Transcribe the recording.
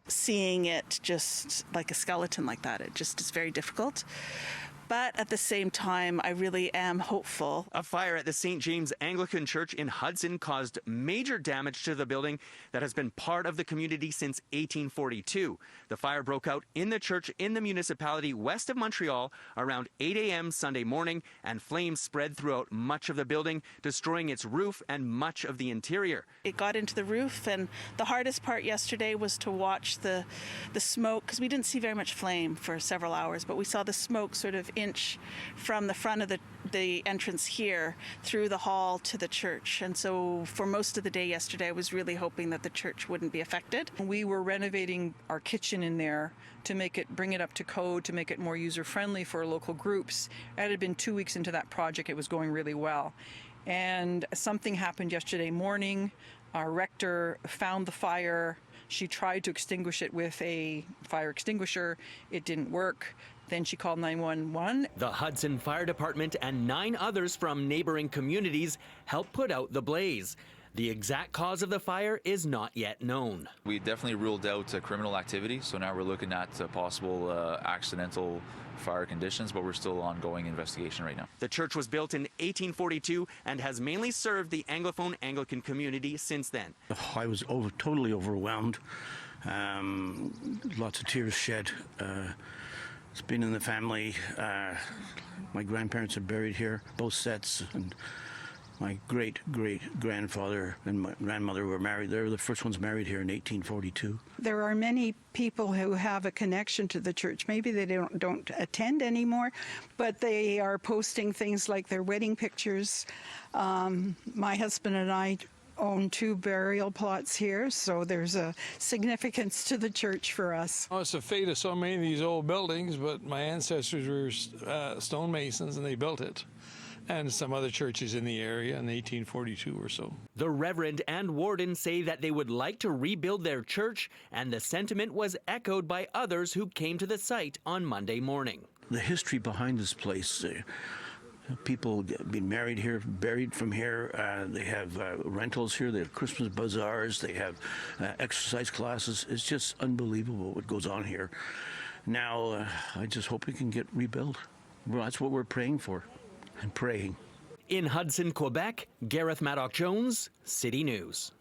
Seeing it just like a skeleton like that, it just is very difficult. But at the same time, I really am hopeful. A fire at the St. James Anglican Church in Hudson caused major damage to the building that has been part of the community since 1842. The fire broke out in the church in the municipality west of Montreal around 8 a.m. Sunday morning, and flames spread throughout much of the building, destroying its roof and much of the interior. It got into the roof, and the hardest part yesterday was to watch the smoke, because we didn't see very much flame for several hours, but we saw the smoke sort of inch from the front of the entrance here through the hall to the church. And so for most of the day yesterday, I was really hoping that the church wouldn't be affected. We were renovating our kitchen in there to bring it up to code, to make it more user-friendly for local groups. It had been 2 weeks into that project. It was going really well. And something happened yesterday morning. Our rector found the fire. She tried to extinguish it with a fire extinguisher. It didn't work. Then she called 911. The Hudson Fire Department and 9 others from neighboring communities helped put out the blaze. The exact cause of the fire is not yet known. We definitely ruled out criminal activity, so now we're looking at possible accidental fire conditions, but we're still ongoing investigation right now. The church was built in 1842 and has mainly served the Anglophone Anglican community since then. I was totally overwhelmed. Lots of tears shed. It's been in the family. My grandparents are buried here, both sets, and my great-great-grandfather and my grandmother were married. They were the first ones married here in 1842. There are many people who have a connection to the church. Maybe they don't attend anymore, but they are posting things like their wedding pictures. My husband and I own 2 burial plots here, so there's a significance to the church for us. Well, it's the fate of so many of these old buildings, but my ancestors were stonemasons and they built it. And some other churches in the area in 1842 or so. The Reverend and Warden say that they would like to rebuild their church, and the sentiment was echoed by others who came to the site on Monday morning. The history behind this place, people been married here, buried from here. They have rentals here. They have Christmas bazaars. They have exercise classes. It's just unbelievable what goes on here. Now, I just hope it can get rebuilt. Well, that's what we're praying for and praying. In Hudson, Quebec, Gareth Madoc-Jones, City News.